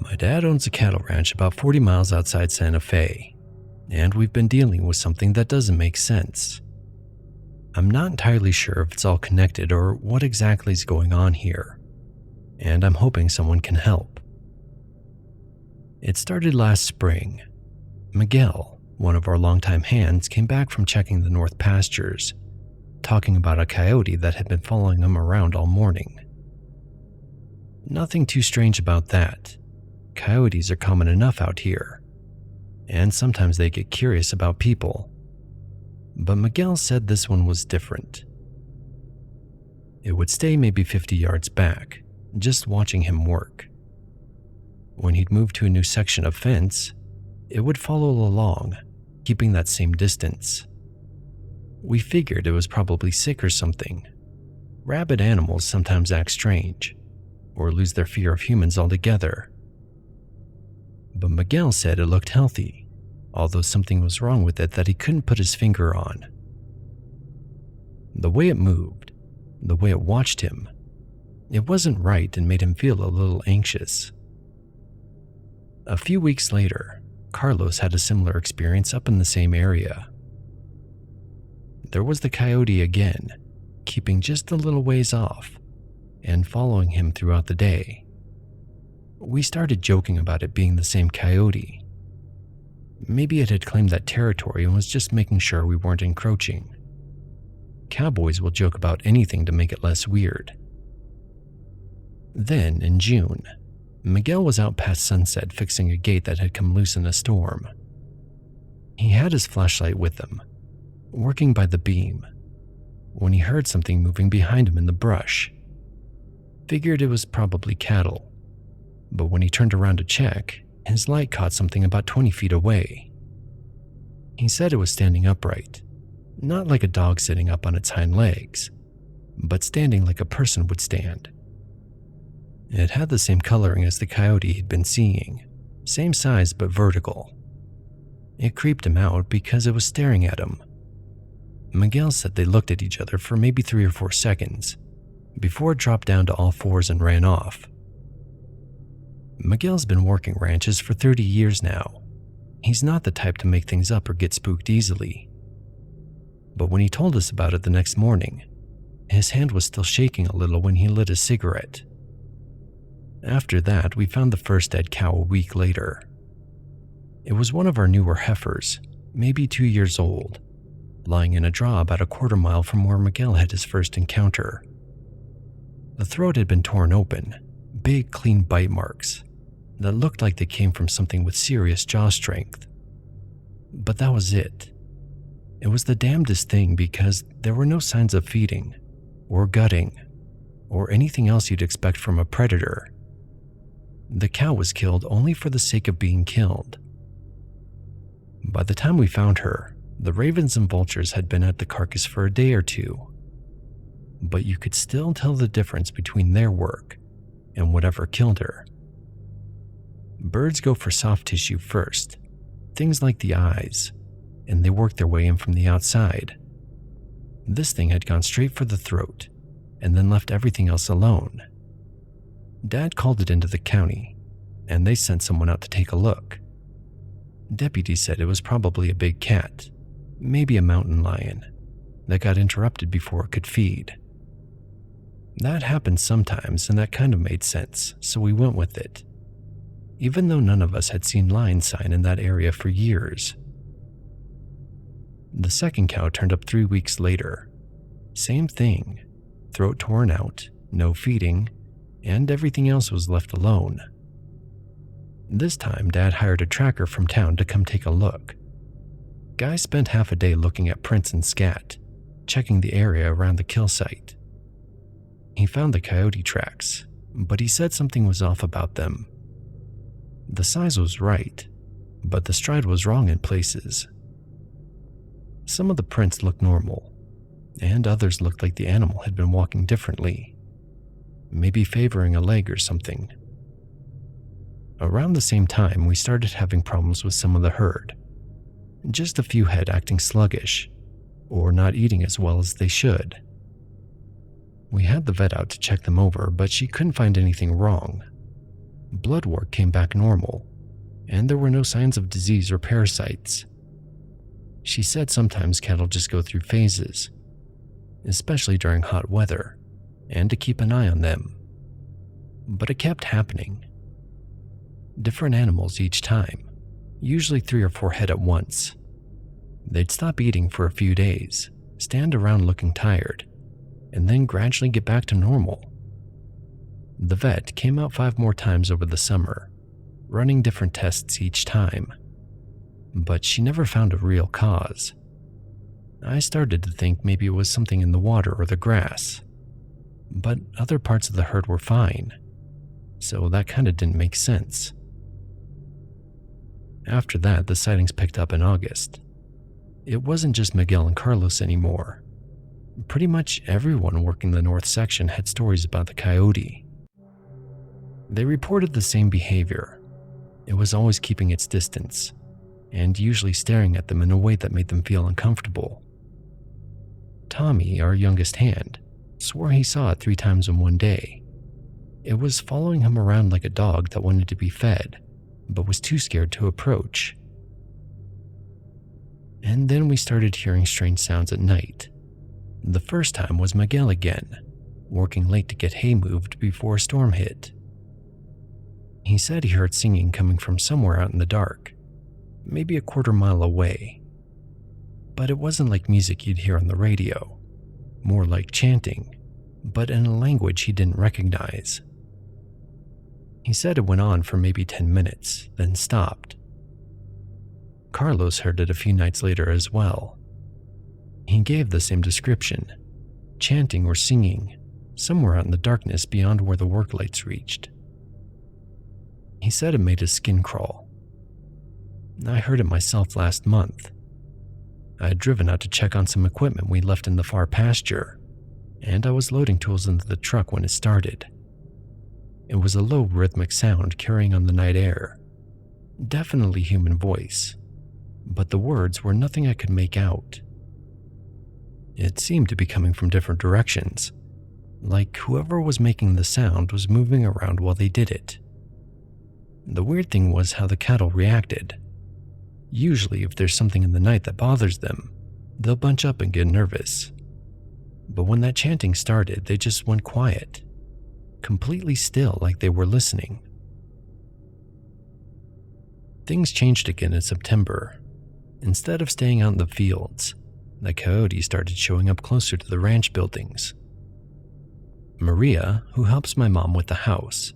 My dad owns a cattle ranch about 40 miles outside Santa Fe, and we've been dealing with something that doesn't make sense. I'm not entirely sure if it's all connected or what exactly is going on here, and I'm hoping someone can help. It started last spring. Miguel, one of our longtime hands, came back from checking the north pastures, talking about a coyote that had been following him around all morning. Nothing too strange about that. Coyotes are common enough out here, and sometimes they get curious about people. But Miguel said this one was different. It would stay maybe 50 yards back, just watching him work. When he'd move to a new section of fence, it would follow along, keeping that same distance. We figured it was probably sick or something. Rabid animals sometimes act strange, or lose their fear of humans altogether. But Miguel said it looked healthy, although something was wrong with it that he couldn't put his finger on. The way it moved, the way it watched him, it wasn't right and made him feel a little anxious. A few weeks later, Carlos had a similar experience up in the same area. There was the coyote again, keeping just a little ways off and following him throughout the day. We started joking about it being the same coyote. Maybe it had claimed that territory and was just making sure we weren't encroaching. Cowboys will joke about anything to make it less weird. Then, in June, Miguel was out past sunset fixing a gate that had come loose in a storm. He had his flashlight with him, working by the beam, when he heard something moving behind him in the brush. Figured it was probably cattle, but when he turned around to check, his light caught something about 20 feet away. He said it was standing upright, not like a dog sitting up on its hind legs, but standing like a person would stand. It had the same coloring as the coyote he'd been seeing, same size but vertical. It creeped him out because it was staring at him. Miguel said they looked at each other for maybe 3 or 4 seconds, before it dropped down to all fours and ran off. Miguel's been working ranches for 30 years now. He's not the type to make things up or get spooked easily. But when he told us about it the next morning, his hand was still shaking a little when he lit a cigarette. After that, we found the first dead cow a week later. It was one of our newer heifers, maybe 2 years old, lying in a draw about a quarter mile from where Miguel had his first encounter. The throat had been torn open, big clean bite marks that looked like they came from something with serious jaw strength. But that was it. It was the damnedest thing because there were no signs of feeding, or gutting, or anything else you'd expect from a predator. The cow was killed only for the sake of being killed. By the time we found her, the ravens and vultures had been at the carcass for a day or two, but you could still tell the difference between their work and whatever killed her. Birds go for soft tissue first, things like the eyes, and they work their way in from the outside. This thing had gone straight for the throat and then left everything else alone. Dad called it into the county, and they sent someone out to take a look. Deputies said it was probably a big cat, maybe a mountain lion, that got interrupted before it could feed. That happens sometimes, and that kind of made sense, so we went with it, even though none of us had seen lion sign in that area for years. The second cow turned up 3 weeks later. Same thing, throat torn out, no feeding, and everything else was left alone. This time, Dad hired a tracker from town to come take a look. Guy spent half a day looking at prints and scat, checking the area around the kill site. He found the coyote tracks, but he said something was off about them. The size was right, but the stride was wrong in places. Some of the prints looked normal, and others looked like the animal had been walking differently, maybe favoring a leg or something. Around the same time, we started having problems with some of the herd. Just a few head acting sluggish, or not eating as well as they should. We had the vet out to check them over, but she couldn't find anything wrong. Blood work came back normal, and there were no signs of disease or parasites. She said sometimes cattle just go through phases, especially during hot weather, and to keep an eye on them. But it kept happening. Different animals each time, usually 3 or 4 head at once. They'd stop eating for a few days, stand around looking tired, and then gradually get back to normal. The vet came out 5 more times over the summer, running different tests each time, but she never found a real cause. I started to think maybe it was something in the water or the grass, but other parts of the herd were fine, so that kind of didn't make sense. After that, the sightings picked up in August. It wasn't just Miguel and Carlos anymore. Pretty much everyone working the north section had stories about the coyote. They reported the same behavior. It was always keeping its distance, and usually staring at them in a way that made them feel uncomfortable. Tommy, our youngest hand, swore he saw it 3 times in one day. It was following him around like a dog that wanted to be fed, but was too scared to approach. And then we started hearing strange sounds at night. The first time was Miguel again, working late to get hay moved before a storm hit. He said he heard singing coming from somewhere out in the dark, maybe a 1/4 mile away. But it wasn't like music you'd hear on the radio, more like chanting, but in a language he didn't recognize. He said it went on for maybe 10 minutes, then stopped. Carlos heard it a few nights later as well. He gave the same description, chanting or singing, somewhere out in the darkness beyond where the work lights reached. He said it made his skin crawl. I heard it myself last month. I had driven out to check on some equipment we left in the far pasture, and I was loading tools into the truck when it started. It was a low rhythmic sound carrying on the night air. Definitely human voice, but the words were nothing I could make out. It seemed to be coming from different directions, like whoever was making the sound was moving around while they did it. The weird thing was how the cattle reacted. Usually, if there's something in the night that bothers them, they'll bunch up and get nervous. But when that chanting started, they just went quiet, completely still like they were listening. Things changed again in September. Instead of staying out in the fields, the coyote started showing up closer to the ranch buildings. Maria, who helps my mom with the house,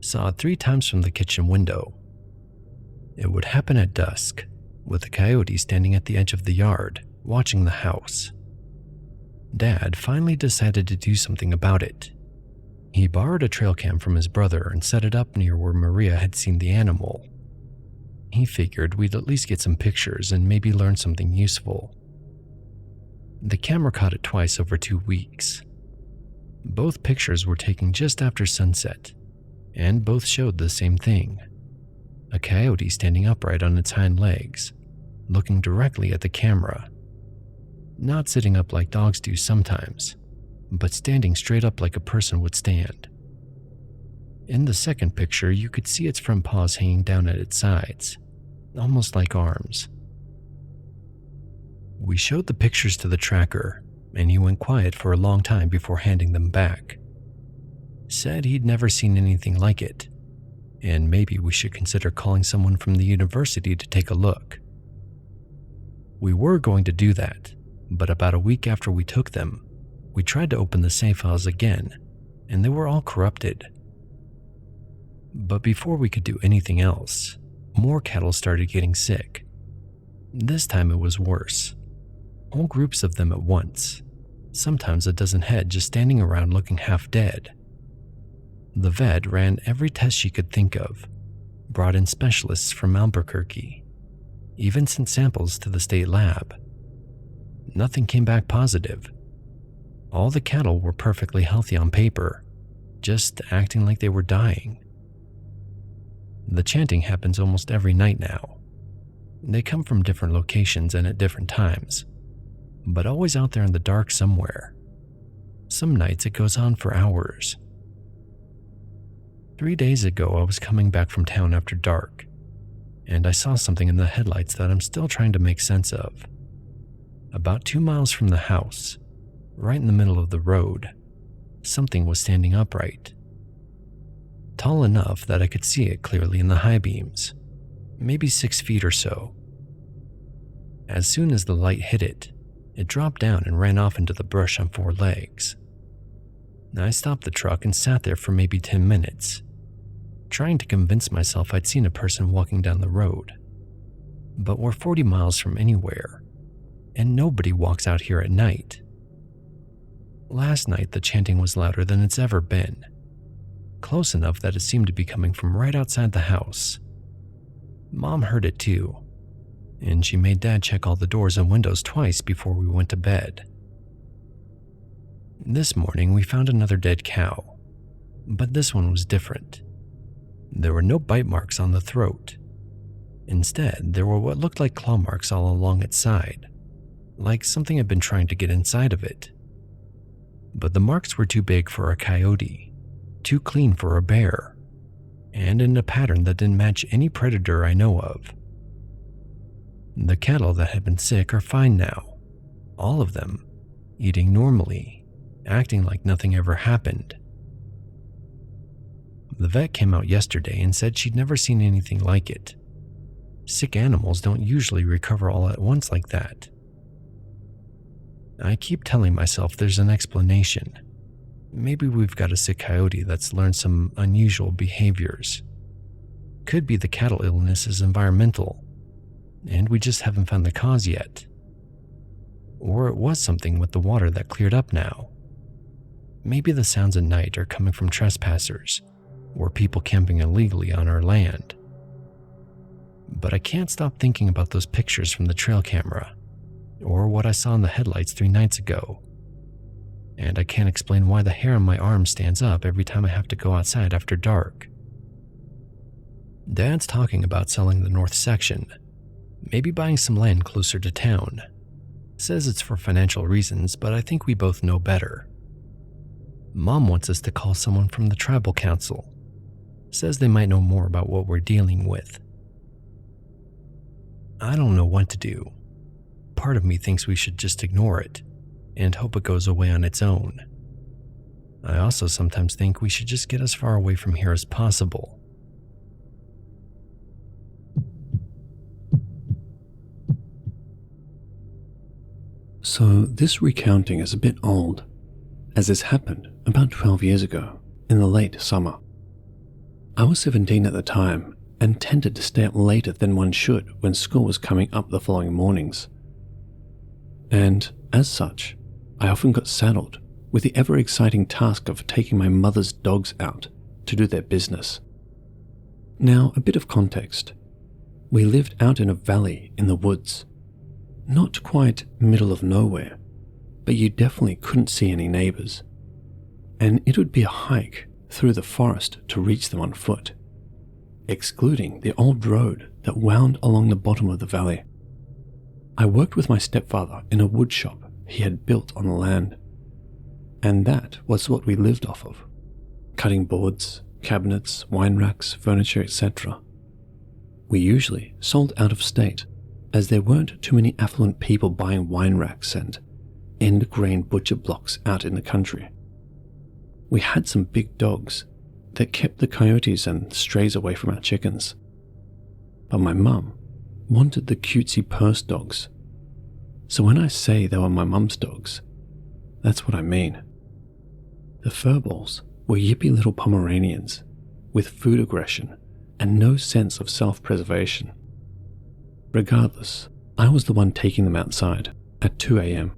saw it 3 times from the kitchen window. It would happen at dusk, with the coyote standing at the edge of the yard, watching the house. Dad finally decided to do something about it. He borrowed a trail cam from his brother and set it up near where Maria had seen the animal. He figured we'd at least get some pictures and maybe learn something useful. The camera caught it twice over 2 weeks. Both pictures were taken just after sunset, and both showed the same thing. A coyote standing upright on its hind legs, looking directly at the camera. Not sitting up like dogs do sometimes, but standing straight up like a person would stand. In the second picture, you could see its front paws hanging down at its sides, almost like arms. We showed the pictures to the tracker, and he went quiet for a long time before handing them back. Said he'd never seen anything like it, and maybe we should consider calling someone from the university to take a look. We were going to do that, but about a week after we took them, we tried to open the save files again, and they were all corrupted. But before we could do anything else, more cattle started getting sick. This time it was worse. Whole groups of them at once, sometimes a dozen head just standing around looking half dead. The vet ran every test she could think of, brought in specialists from Albuquerque, even sent samples to the state lab. Nothing came back positive. All the cattle were perfectly healthy on paper, just acting like they were dying. The chanting happens almost every night now. They come from different locations and at different times, but always out there in the dark somewhere. Some nights it goes on for hours. 3 days ago, I was coming back from town after dark, and I saw something in the headlights that I'm still trying to make sense of. About 2 miles from the house, right in the middle of the road, something was standing upright. Tall enough that I could see it clearly in the high beams, maybe 6 feet or so. As soon as the light hit it, it dropped down and ran off into the brush on 4 legs. I stopped the truck and sat there for maybe 10 minutes, trying to convince myself I'd seen a person walking down the road. But we're 40 miles from anywhere, and nobody walks out here at night. Last night, the chanting was louder than it's ever been, close enough that it seemed to be coming from right outside the house. Mom heard it too, and she made Dad check all the doors and windows twice before we went to bed. This morning, we found another dead cow, but this one was different. There were no bite marks on the throat. Instead, there were what looked like claw marks all along its side, like something had been trying to get inside of it. But the marks were too big for a coyote, too clean for a bear, and in a pattern that didn't match any predator I know of. The cattle that had been sick are fine now, all of them, eating normally, acting like nothing ever happened. The vet came out yesterday and said she'd never seen anything like it. Sick animals don't usually recover all at once like that. I keep telling myself there's an explanation. Maybe we've got a sick coyote that's learned some unusual behaviors. Could be the cattle illness is environmental, and we just haven't found the cause yet. Or it was something with the water that cleared up now. Maybe the sounds at night are coming from trespassers, or people camping illegally on our land. But I can't stop thinking about those pictures from the trail camera, or what I saw in the headlights 3 nights ago. And I can't explain why the hair on my arm stands up every time I have to go outside after dark. Dad's talking about selling the north section, maybe buying some land closer to town. Says it's for financial reasons, but I think we both know better. Mom wants us to call someone from the tribal council. Says they might know more about what we're dealing with. I don't know what to do. Part of me thinks we should just ignore it and hope it goes away on its own. I also sometimes think we should just get as far away from here as possible. So this recounting is a bit old, as this happened about 12 years ago, in the late summer. I was 17 at the time and tended to stay up later than one should when school was coming up the following mornings. And as such, I often got saddled with the ever-exciting task of taking my mother's dogs out to do their business. Now, a bit of context. We lived out in a valley in the woods. Not quite middle of nowhere, but you definitely couldn't see any neighbors. And it would be a hike through the forest to reach them on foot, excluding the old road that wound along the bottom of the valley. I worked with my stepfather in a wood shop he had built on the land, and that was what we lived off of, cutting boards, cabinets, wine racks, furniture, etc. We usually sold out of state, as there weren't too many affluent people buying wine racks and end-grain butcher blocks out in the country. We had some big dogs that kept the coyotes and strays away from our chickens. But my mum wanted the cutesy purse dogs. So when I say they were my mum's dogs, that's what I mean. The furballs were yippy little Pomeranians with food aggression and no sense of self-preservation. Regardless, I was the one taking them outside at 2 a.m.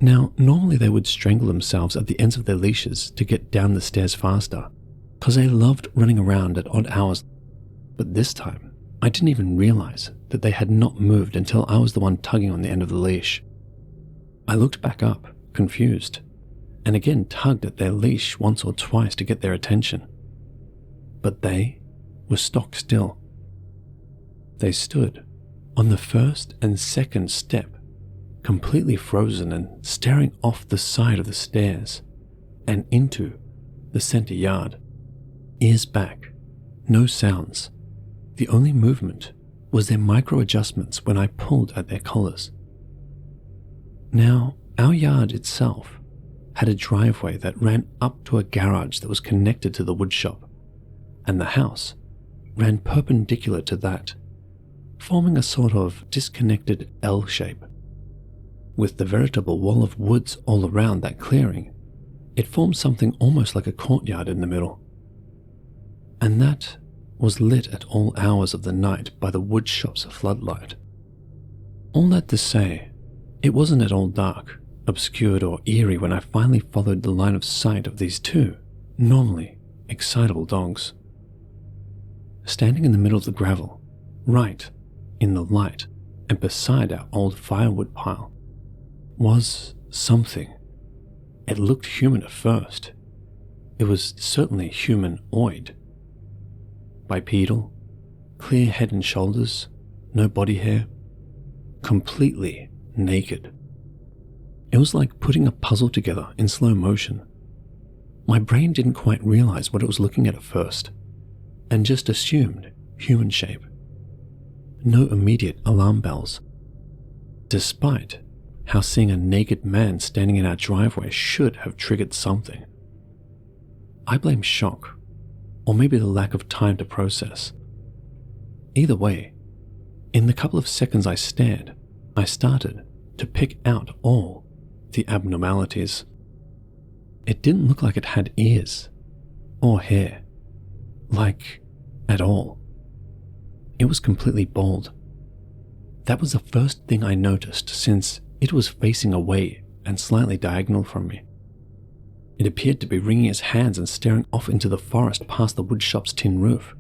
Now, normally they would strangle themselves at the ends of their leashes to get down the stairs faster, because they loved running around at odd hours. But this time, I didn't even realize that they had not moved until I was the one tugging on the end of the leash. I looked back up, confused, and again tugged at their leash once or twice to get their attention. But they were stock still. They stood on the first and second step, completely frozen and staring off the side of the stairs and into the center yard. ears back, no sounds. The only movement was their micro adjustments when I pulled at their collars. Now, our yard itself had a driveway that ran up to a garage that was connected to the woodshop, and the house ran perpendicular to that, forming a sort of disconnected L shape. With the veritable wall of woods all around that clearing, it formed something almost like a courtyard in the middle. And that was lit at all hours of the night by the woodshop's floodlight. All that to say, it wasn't at all dark, obscured or eerie when I finally followed the line of sight of these two normally excitable dogs. Standing in the middle of the gravel, right in the light and beside our old firewood pile, was something. It looked human at first. It was certainly humanoid. Bipedal, clear head and shoulders, no body hair, completely naked. It was like putting a puzzle together in slow motion. My brain didn't quite realize what it was looking at first, and just assumed human shape. No immediate alarm bells, despite how seeing a naked man standing in our driveway should have triggered something. I blame shock, or maybe the lack of time to process. Either way, in the couple of seconds I stared, I started to pick out all the abnormalities. It didn't look like it had ears or hair, like at all. It was completely bald. That was the first thing I noticed since it was facing away and slightly diagonal from me. It appeared to be wringing its hands and staring off into the forest past the woodshop's tin roof.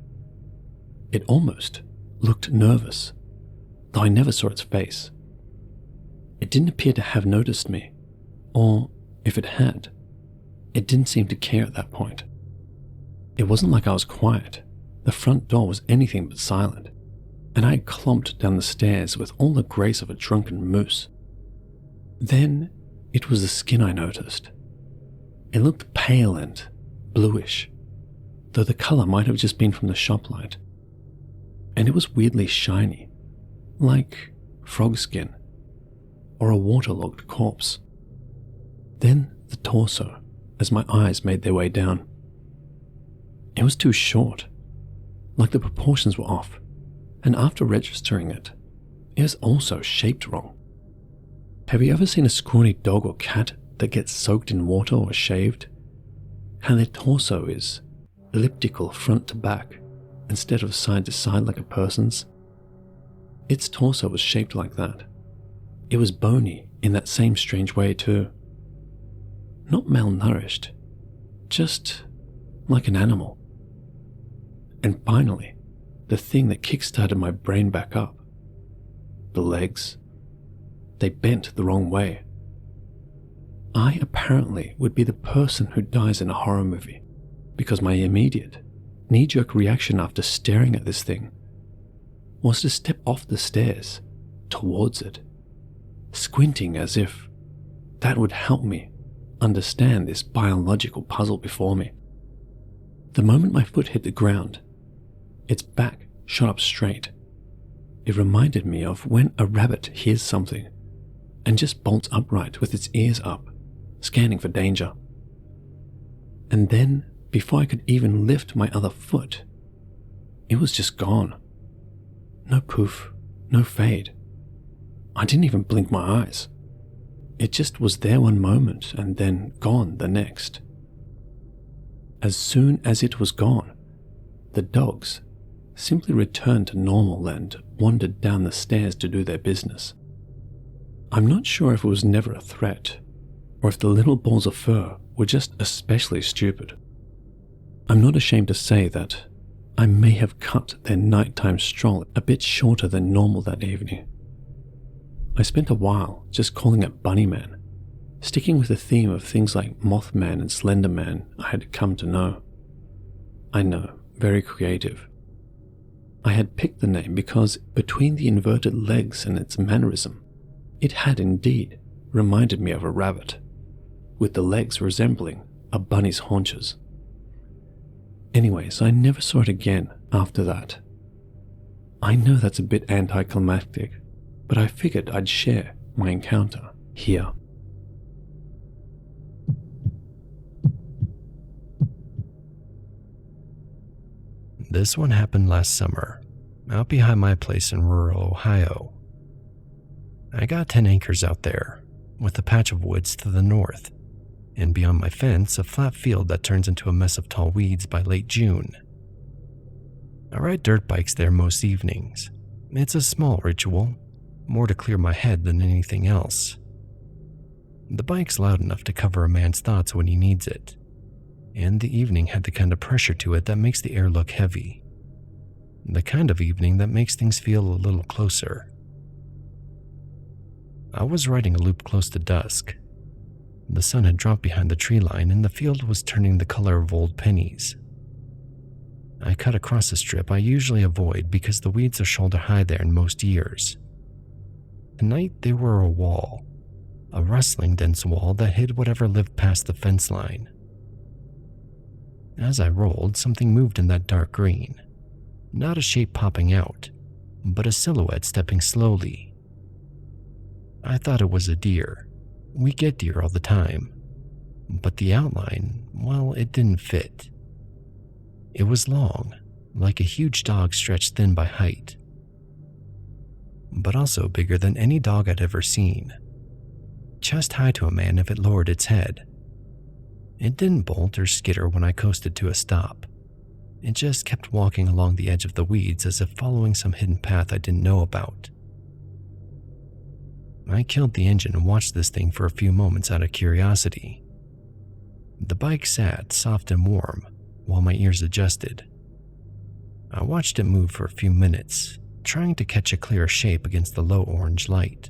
It almost looked nervous, though I never saw its face. It didn't appear to have noticed me, or if it had, it didn't seem to care at that point. It wasn't like I was quiet. The front door was anything but silent, and I had clomped down the stairs with all the grace of a drunken moose. Then it was the skin I noticed. It looked pale and bluish, though the color might have just been from the shop light. And it was weirdly shiny, like frog skin or a waterlogged corpse. Then the torso, as my eyes made their way down. It was too short, like the proportions were off, and after registering it, it was also shaped wrong. Have you ever seen a scrawny dog or cat that gets soaked in water or shaved? How their torso is elliptical front to back instead of side to side like a person's? Its torso was shaped like that. It was bony in that same strange way too. Not malnourished, just like an animal. And finally, the thing that kickstarted my brain back up. The legs. They bent the wrong way. I apparently would be the person who dies in a horror movie, because my immediate, knee-jerk reaction after staring at this thing was to step off the stairs towards it, squinting as if that would help me understand this biological puzzle before me. The moment my foot hit the ground, its back shot up straight. It reminded me of when a rabbit hears something and just bolts upright with its ears up, scanning for danger. And then, before I could even lift my other foot, it was just gone. No poof, no fade. I didn't even blink my eyes. It just was there one moment and then gone the next. As soon as it was gone, the dogs simply returned to normal and wandered down the stairs to do their business. I'm not sure if it was never a threat, or if the little balls of fur were just especially stupid. I'm not ashamed to say that I may have cut their nighttime stroll a bit shorter than normal that evening. I spent a while just calling it Bunnyman, sticking with the theme of things like Mothman and Slenderman I had come to know. I know, very creative. I had picked the name because between the inverted legs and its mannerism, it had indeed reminded me of a rabbit, with the legs resembling a bunny's haunches. Anyways, I never saw it again after that. I know that's a bit anticlimactic, but I figured I'd share my encounter here. This one happened last summer, out behind my place in rural Ohio. I got 10 acres out there, with a patch of woods to the north, and beyond my fence, a flat field that turns into a mess of tall weeds by late June. I ride dirt bikes there most evenings. It's a small ritual, more to clear my head than anything else. The bike's loud enough to cover a man's thoughts when he needs it, and the evening had the kind of pressure to it that makes the air look heavy. The kind of evening that makes things feel a little closer. I was riding a loop close to dusk. The sun had dropped behind the tree line and the field was turning the color of old pennies. I cut across a strip I usually avoid because the weeds are shoulder high there in most years. Tonight they were a wall, a rustling dense wall that hid whatever lived past the fence line. As I rolled, something moved in that dark green. Not a shape popping out, but a silhouette stepping slowly. I thought it was a deer. We get deer all the time. But the outline, well, it didn't fit. It was long, like a huge dog stretched thin by height. But also bigger than any dog I'd ever seen. Chest high to a man if it lowered its head. It didn't bolt or skitter when I coasted to a stop. It just kept walking along the edge of the weeds as if following some hidden path I didn't know about. I killed the engine and watched this thing for a few moments out of curiosity. The bike sat soft and warm while my ears adjusted. I watched it move for a few minutes, trying to catch a clearer shape against the low orange light.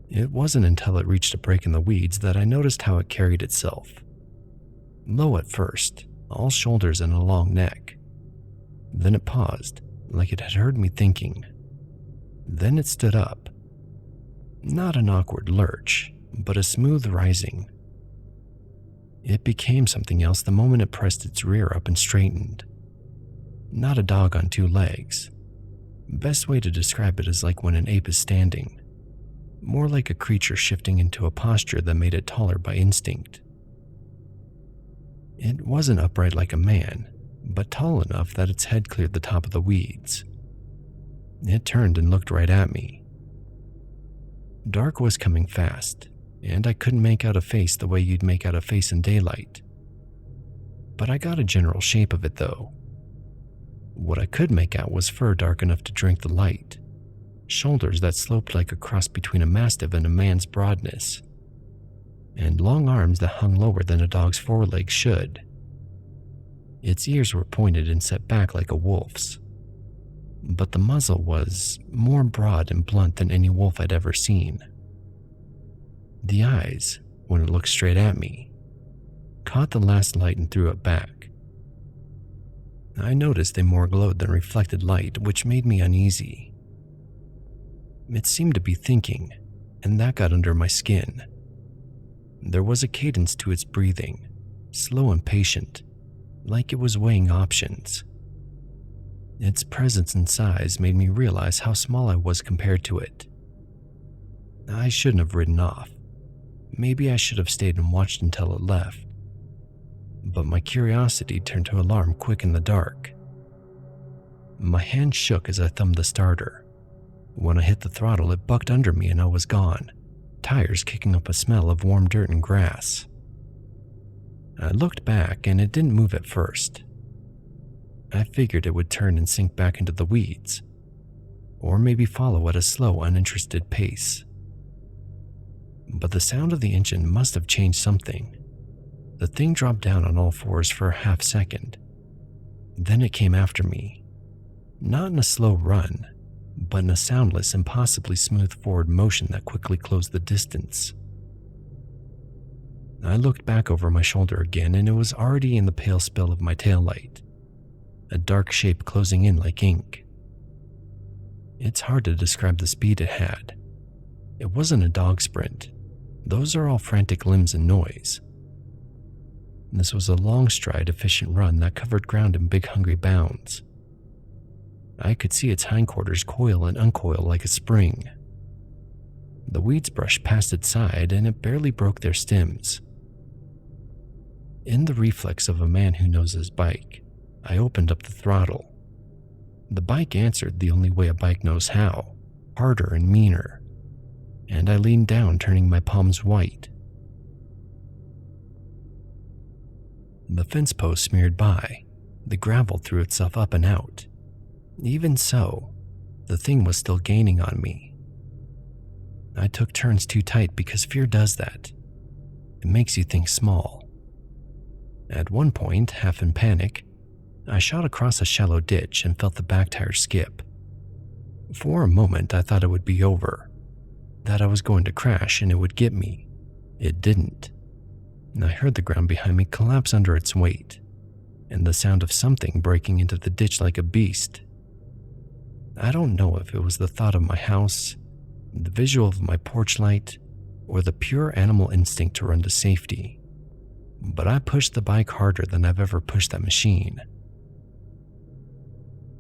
It wasn't until it reached a break in the weeds that I noticed how it carried itself. Low at first, all shoulders and a long neck. Then it paused, like it had heard me thinking. Then it stood up. Not an awkward lurch, but a smooth rising. It became something else the moment it pressed its rear up and straightened. Not a dog on two legs. Best way to describe it is like when an ape is standing. More like a creature shifting into a posture that made it taller by instinct. It wasn't upright like a man, but tall enough that its head cleared the top of the weeds. It turned and looked right at me. Dark was coming fast, and I couldn't make out a face the way you'd make out a face in daylight. But I got a general shape of it though. What I could make out was fur dark enough to drink the light, shoulders that sloped like a cross between a mastiff and a man's broadness, and long arms that hung lower than a dog's forelegs should. Its ears were pointed and set back like a wolf's, but the muzzle was more broad and blunt than any wolf I'd ever seen. The eyes, when it looked straight at me, caught the last light and threw it back. I noticed they more glowed than reflected light, which made me uneasy. It seemed to be thinking, and that got under my skin. There was a cadence to its breathing, slow and patient, like it was weighing options. Its presence and size made me realize how small I was compared to it. I shouldn't have ridden off. Maybe I should have stayed and watched until it left. But my curiosity turned to alarm quick in the dark. My hand shook as I thumbed the starter. When I hit the throttle, it bucked under me and I was gone, tires kicking up a smell of warm dirt and grass. I looked back and it didn't move at first. I figured it would turn and sink back into the weeds, or maybe follow at a slow, uninterested pace. But the sound of the engine must have changed something. The thing dropped down on all fours for a half second. Then it came after me, not in a slow run, but in a soundless, impossibly smooth forward motion that quickly closed the distance. I looked back over my shoulder again and it was already in the pale spill of my taillight, a dark shape closing in like ink. It's hard to describe the speed it had. It wasn't a dog sprint. Those are all frantic limbs and noise. This was a long stride, efficient run that covered ground in big, hungry bounds. I could see its hindquarters coil and uncoil like a spring. The weeds brushed past its side, and it barely broke their stems. In the reflex of a man who knows his bike, I opened up the throttle. The bike answered the only way a bike knows how, harder and meaner, and I leaned down, turning my palms white. The fence post smeared by. The gravel threw itself up and out. Even so, the thing was still gaining on me. I took turns too tight because fear does that. It makes you think small. At one point, half in panic, I shot across a shallow ditch and felt the back tire skip. For a moment, I thought it would be over, that I was going to crash and it would get me. It didn't. I heard the ground behind me collapse under its weight, and the sound of something breaking into the ditch like a beast. I don't know if it was the thought of my house, the visual of my porch light, or the pure animal instinct to run to safety, but I pushed the bike harder than I've ever pushed that machine.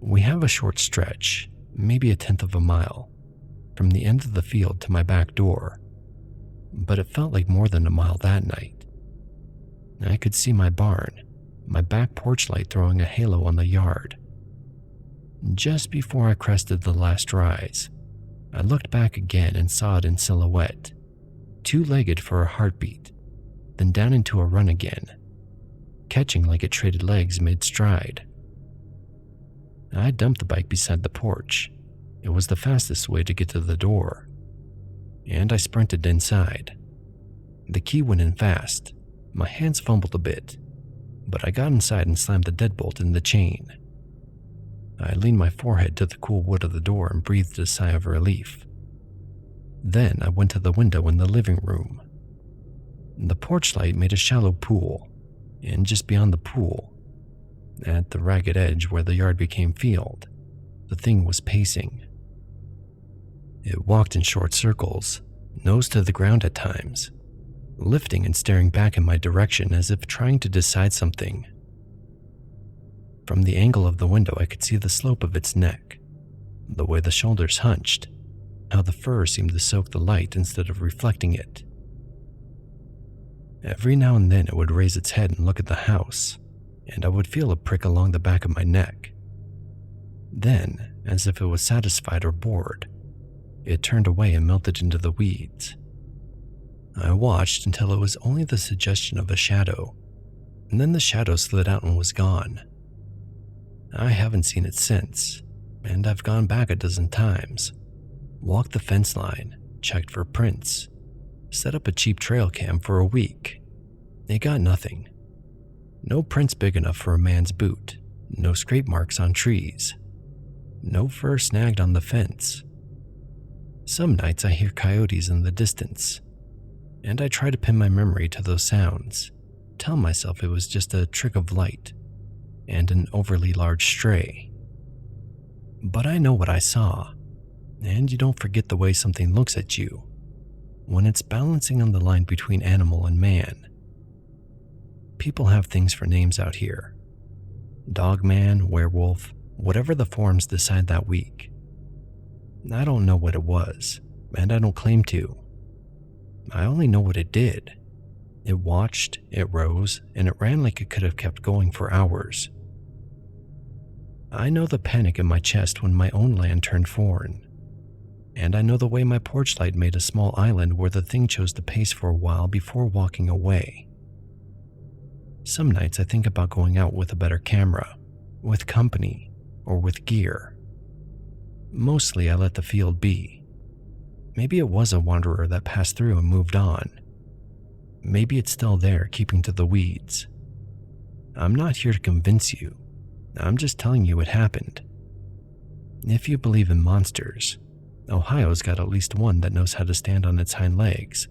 We have a short stretch, maybe 1/10 of a mile, from the end of the field to my back door, but it felt like more than a mile that night. I could see my barn, my back porch light throwing a halo on the yard. Just before I crested the last rise, I looked back again and saw it in silhouette, two-legged for a heartbeat, then down into a run again, catching like it traded legs mid-stride. I dumped the bike beside the porch. It was the fastest way to get to the door, and I sprinted inside. The key went in fast. My hands fumbled a bit, but I got inside and slammed the deadbolt in the chain. I leaned my forehead to the cool wood of the door and breathed a sigh of relief. Then I went to the window in the living room. The porch light made a shallow pool, and just beyond the pool, at the ragged edge where the yard became field, the thing was pacing. It walked in short circles, nose to the ground at times, lifting and staring back in my direction as if trying to decide something. From the angle of the window, I could see the slope of its neck, the way the shoulders hunched, how the fur seemed to soak the light instead of reflecting it. Every now and then it would raise its head and look at the house, and I would feel a prick along the back of my neck. Then, as if it was satisfied or bored, it turned away and melted into the weeds. I watched until it was only the suggestion of a shadow, and then the shadow slid out and was gone. I haven't seen it since, and I've gone back 12 times, walked the fence line, checked for prints, set up a cheap trail cam for a week. It got nothing. No prints big enough for a man's boot, no scrape marks on trees, no fur snagged on the fence. Some nights I hear coyotes in the distance, and I try to pin my memory to those sounds, tell myself it was just a trick of light and an overly large stray. But I know what I saw, and you don't forget the way something looks at you when it's balancing on the line between animal and man. People have things for names out here. Dogman, werewolf, whatever the forums decide that week. I don't know what it was, and I don't claim to. I only know what it did. It watched, it rose, and it ran like it could have kept going for hours. I know the panic in my chest when my own land turned foreign, and I know the way my porch light made a small island where the thing chose to pace for a while before walking away. Some nights I think about going out with a better camera, with company, or with gear. Mostly I let the field be. Maybe it was a wanderer that passed through and moved on. Maybe it's still there, keeping to the weeds. I'm not here to convince you. I'm just telling you it happened. If you believe in monsters, Ohio's got at least one that knows how to stand on its hind legs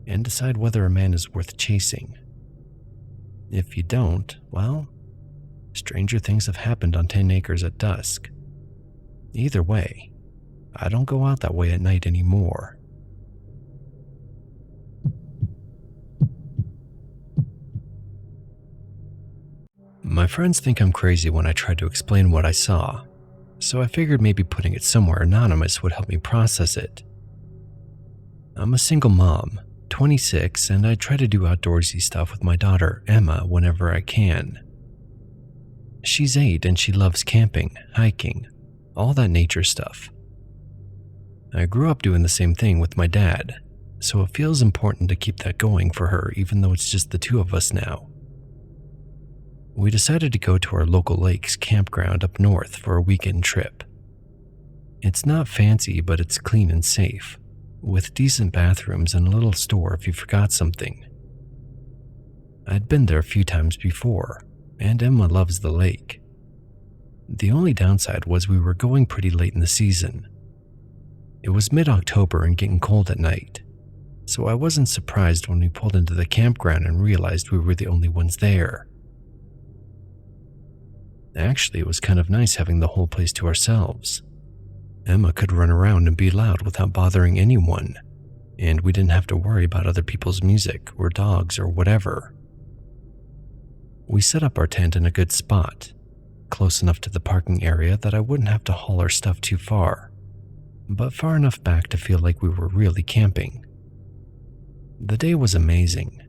and decide whether a man is worth chasing. If you don't, well, stranger things have happened on 10 acres at dusk. Either way, I don't go out that way at night anymore. My friends think I'm crazy when I try to explain what I saw, so I figured maybe putting it somewhere anonymous would help me process it. I'm a single mom, 26, and I try to do outdoorsy stuff with my daughter, Emma, whenever I can. She's 8 and she loves camping, hiking, all that nature stuff. I grew up doing the same thing with my dad, so it feels important to keep that going for her even though it's just the two of us now. We decided to go to our local lake's campground up north for a weekend trip. It's not fancy, but it's clean and safe, with decent bathrooms and a little store if you forgot something. I'd been there a few times before, and Emma loves the lake. The only downside was we were going pretty late in the season. It was mid-October and getting cold at night, so I wasn't surprised when we pulled into the campground and realized we were the only ones there. Actually, it was kind of nice having the whole place to ourselves. Emma could run around and be loud without bothering anyone, and we didn't have to worry about other people's music or dogs or whatever. We set up our tent in a good spot, close enough to the parking area that I wouldn't have to haul our stuff too far, but far enough back to feel like we were really camping. The day was amazing.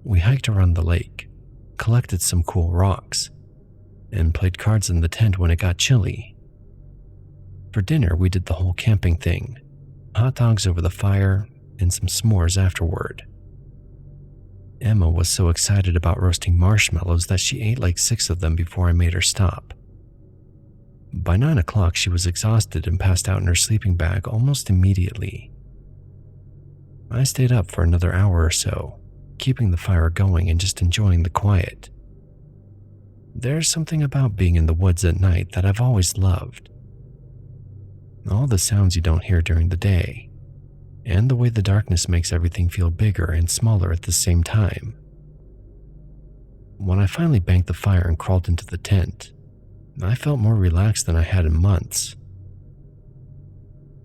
We hiked around the lake, collected some cool rocks, and played cards in the tent when it got chilly. For dinner, we did the whole camping thing, hot dogs over the fire, and some s'mores afterward. Emma was so excited about roasting marshmallows that she ate like 6 of them before I made her stop. By 9 o'clock, she was exhausted and passed out in her sleeping bag almost immediately. I stayed up for another hour or so, keeping the fire going and just enjoying the quiet. There's something about being in the woods at night that I've always loved. All the sounds you don't hear during the day, and the way the darkness makes everything feel bigger and smaller at the same time. When I finally banked the fire and crawled into the tent, I felt more relaxed than I had in months.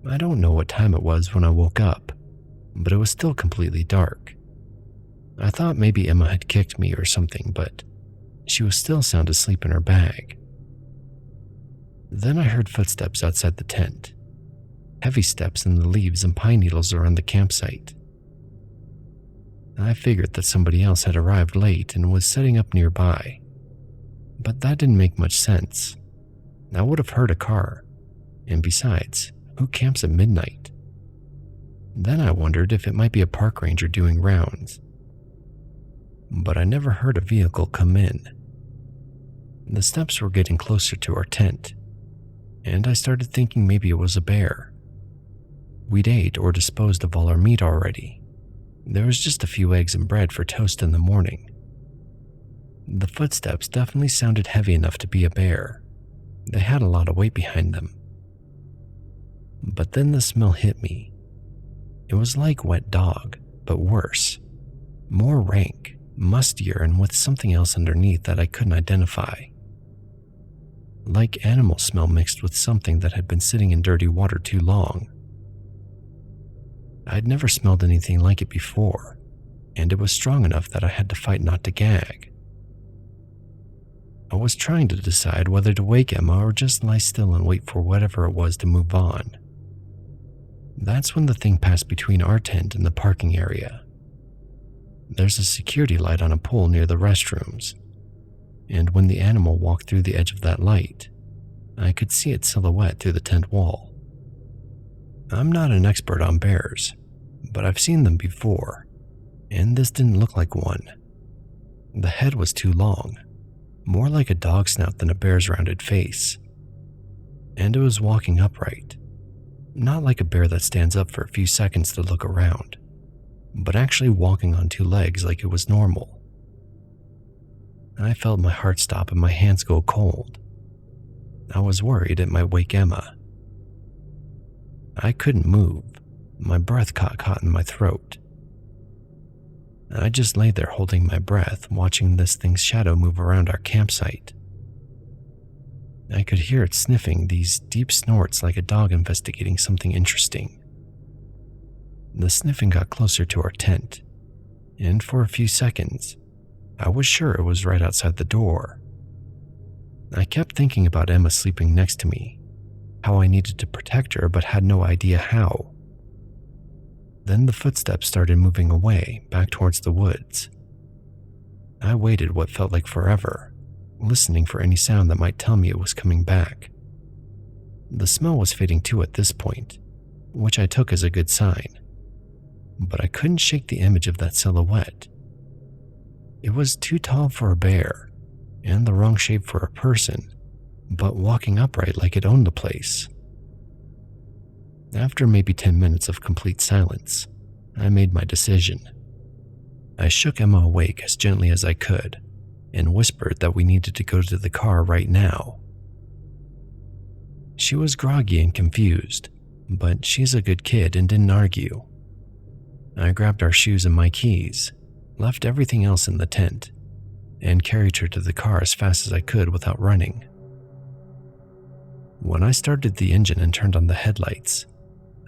I don't know what time it was when I woke up, but it was still completely dark. I thought maybe Emma had kicked me or something, but she was still sound asleep in her bag. Then I heard footsteps outside the tent, heavy steps in the leaves and pine needles around the campsite. I figured that somebody else had arrived late and was setting up nearby, but that didn't make much sense. I would have heard a car, and besides, who camps at midnight? Then I wondered if it might be a park ranger doing rounds, but I never heard a vehicle come in. The steps were getting closer to our tent, and I started thinking maybe it was a bear. We'd ate or disposed of all our meat already. There was just a few eggs and bread for toast in the morning. The footsteps definitely sounded heavy enough to be a bear. They had a lot of weight behind them. But then the smell hit me. It was like wet dog, but worse. More rank, mustier, and with something else underneath that I couldn't identify. Like animal smell mixed with something that had been sitting in dirty water too long. I'd never smelled anything like it before, and it was strong enough that I had to fight not to gag. I was trying to decide whether to wake Emma or just lie still and wait for whatever it was to move on. That's when the thing passed between our tent and the parking area. There's a security light on a pole near the restrooms, and when the animal walked through the edge of that light, I could see its silhouette through the tent wall. I'm not an expert on bears, but I've seen them before, and this didn't look like one. The head was too long, more like a dog snout than a bear's rounded face, and it was walking upright, not like a bear that stands up for a few seconds to look around, but actually walking on 2 legs like it was normal. I felt my heart stop and my hands go cold. I was worried it might wake Emma. I couldn't move. My breath caught in my throat. I just lay there holding my breath, watching this thing's shadow move around our campsite. I could hear it sniffing these deep snorts like a dog investigating something interesting. The sniffing got closer to our tent, and for a few seconds, I was sure it was right outside the door, I kept thinking about Emma sleeping next to me, how I needed to protect her but had no idea how. Then the footsteps started moving away, back towards the woods. I waited what felt like forever, listening for any sound that might tell me it was coming back. The smell was fading too at this point, which I took as a good sign, but I couldn't shake the image of that silhouette. It was too tall for a bear, and the wrong shape for a person, but walking upright like it owned the place. After maybe 10 minutes of complete silence, I made my decision. I shook Emma awake as gently as I could and whispered that we needed to go to the car right now. She was groggy and confused, but she's a good kid and didn't argue. I grabbed our shoes and my keys, left everything else in the tent, and carried her to the car as fast as I could without running. When I started the engine and turned on the headlights,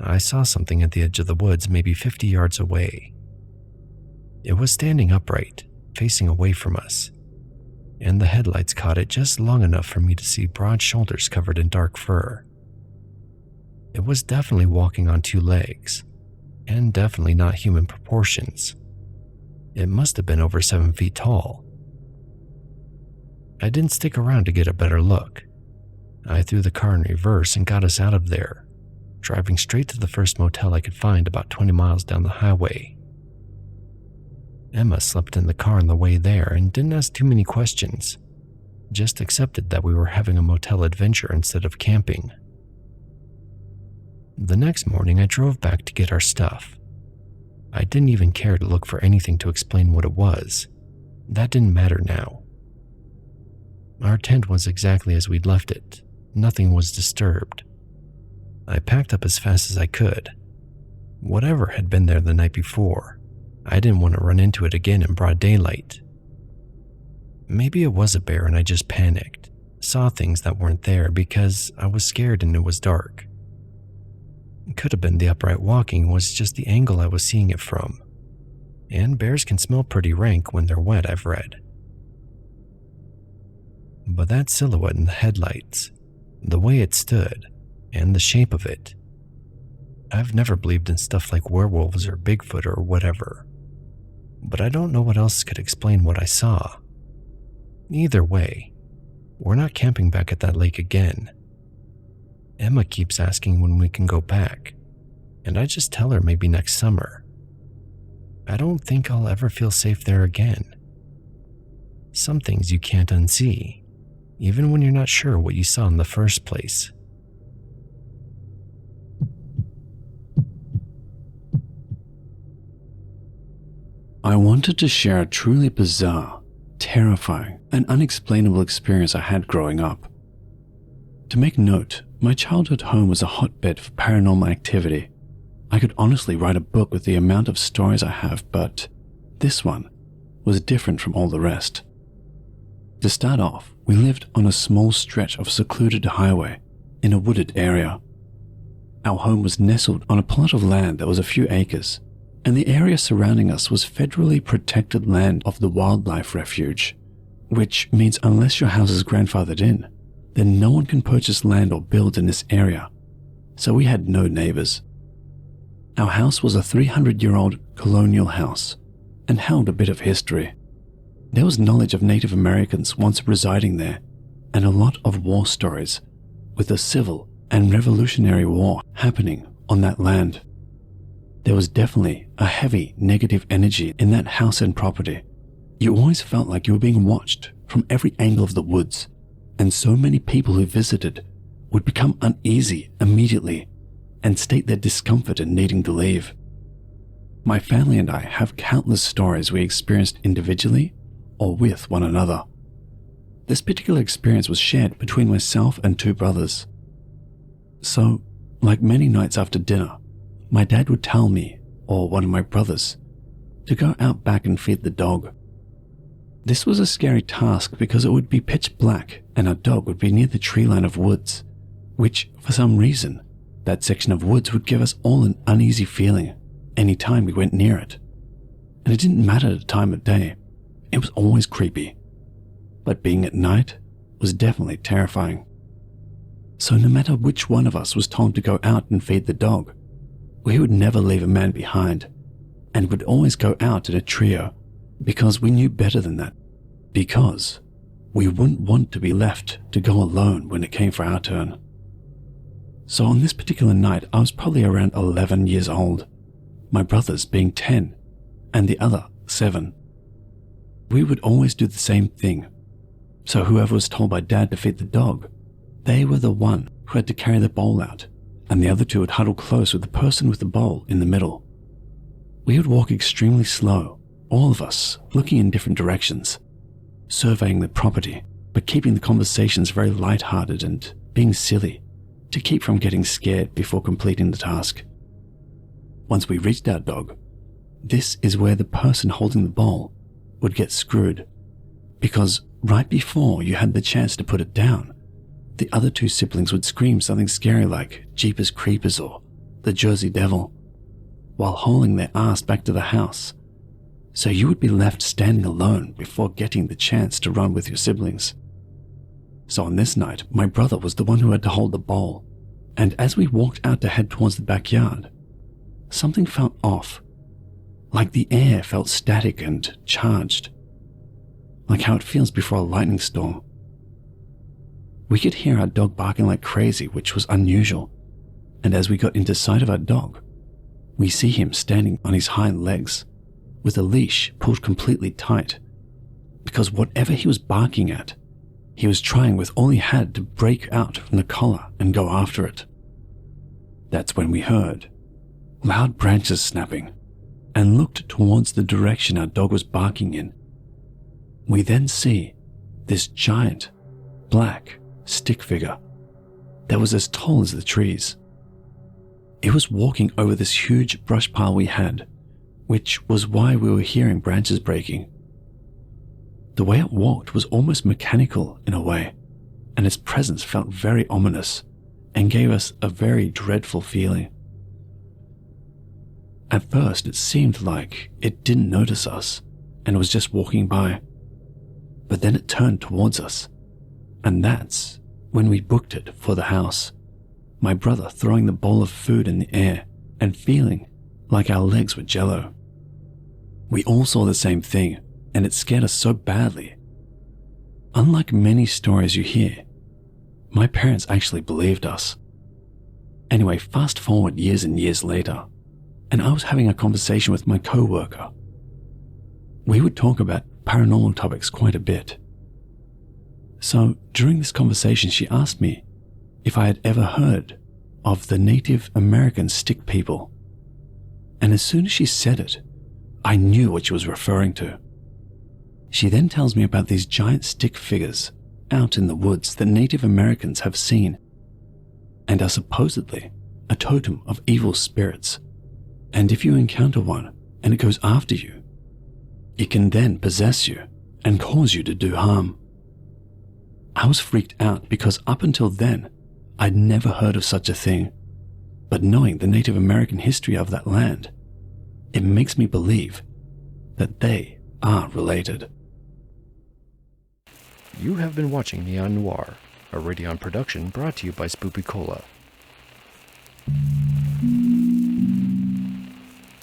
I saw something at the edge of the woods maybe 50 yards away. It was standing upright, facing away from us, and the headlights caught it just long enough for me to see broad shoulders covered in dark fur. It was definitely walking on two legs, and definitely not human proportions. It must have been over 7 feet tall. I didn't stick around to get a better look. I threw the car in reverse and got us out of there, driving straight to the first motel I could find about 20 miles down the highway. Emma slept in the car on the way there and didn't ask too many questions, just accepted that we were having a motel adventure instead of camping. The next morning, I drove back to get our stuff. I didn't even care to look for anything to explain what it was. That didn't matter now. Our tent was exactly as we'd left it. Nothing was disturbed. I packed up as fast as I could. Whatever had been there the night before, I didn't want to run into it again in broad daylight. Maybe it was a bear and I just panicked, saw things that weren't there because I was scared and it was dark. It could have been the upright walking was just the angle I was seeing it from. And bears can smell pretty rank when they're wet, I've read. But that silhouette in the headlights, the way it stood, and the shape of it. I've never believed in stuff like werewolves or Bigfoot or whatever, but I don't know what else could explain what I saw. Either way, we're not camping back at that lake again. Emma keeps asking when we can go back, and I just tell her maybe next summer. I don't think I'll ever feel safe there again. Some things you can't unsee, even when you're not sure what you saw in the first place. I wanted to share a truly bizarre, terrifying, and unexplainable experience I had growing up. To make note, my childhood home was a hotbed for paranormal activity. I could honestly write a book with the amount of stories I have, but this one was different from all the rest. To start off, we lived on a small stretch of secluded highway in a wooded area. Our home was nestled on a plot of land that was a few acres, and the area surrounding us was federally protected land of the Wildlife Refuge, which means unless your house is grandfathered in, then no one can purchase land or build in this area, so we had no neighbors. Our house was a 300-year-old colonial house and held a bit of history. There was knowledge of Native Americans once residing there, and a lot of war stories, with the Civil and Revolutionary War happening on that land. There was definitely a heavy negative energy in that house and property. You always felt like you were being watched from every angle of the woods, and so many people who visited would become uneasy immediately and state their discomfort in needing to leave. My family and I have countless stories we experienced individually or with one another. This particular experience was shared between myself and 2 brothers. So, like many nights after dinner, my dad would tell me, or one of my brothers, to go out back and feed the dog. This was a scary task because it would be pitch black and our dog would be near the tree line of woods, which, for some reason, that section of woods would give us all an uneasy feeling any time we went near it. And it didn't matter the time of day, it was always creepy. But being at night, was definitely terrifying. So no matter which one of us was told to go out and feed the dog, we would never leave a man behind and would always go out in a trio because we knew better than that, because we wouldn't want to be left to go alone when it came for our turn. So on this particular night, I was probably around 11 years old, my brothers being 10 and the other 7. We would always do the same thing. So whoever was told by Dad to feed the dog, they were the one who had to carry the bowl out, and the other 2 would huddle close with the person with the bowl in the middle. We would walk extremely slow, all of us looking in different directions, surveying the property, but keeping the conversations very light-hearted and being silly to keep from getting scared before completing the task. Once we reached our dog, this is where the person holding the bowl would get screwed, because right before you had the chance to put it down, the other 2 siblings would scream something scary like Jeepers Creepers or the Jersey Devil, while hauling their ass back to the house. So you would be left standing alone before getting the chance to run with your siblings. So on this night, my brother was the one who had to hold the bowl, and as we walked out to head towards the backyard, something felt off, like the air felt static and charged, like how it feels before a lightning storm. We could hear our dog barking like crazy, which was unusual, and as we got into sight of our dog, we see him standing on his hind legs, with a leash pulled completely tight, because whatever he was barking at, he was trying with all he had to break out from the collar and go after it. That's when we heard loud branches snapping and looked towards the direction our dog was barking in. We then see this giant, black stick figure that was as tall as the trees. It was walking over this huge brush pile we had, which was why we were hearing branches breaking. The way it walked was almost mechanical in a way, and its presence felt very ominous and gave us a very dreadful feeling. At first, it seemed like it didn't notice us and was just walking by, but then it turned towards us, and that's when we booked it for the house, my brother throwing the bowl of food in the air and feeling like our legs were jello. We all saw the same thing, and it scared us so badly. Unlike many stories you hear, my parents actually believed us. Anyway, fast forward years and years later, and I was having a conversation with my co-worker. We would talk about paranormal topics quite a bit. So during this conversation, she asked me if I had ever heard of the Native American stick people. And as soon as she said it, I knew what she was referring to. She then tells me about these giant stick figures out in the woods that Native Americans have seen and are supposedly a totem of evil spirits. And if you encounter one and it goes after you, it can then possess you and cause you to do harm. I was freaked out because up until then, I'd never heard of such a thing. But knowing the Native American history of that land, it makes me believe that they are related. You have been watching Neon Noir, a Radion production brought to you by Spoopy Cola.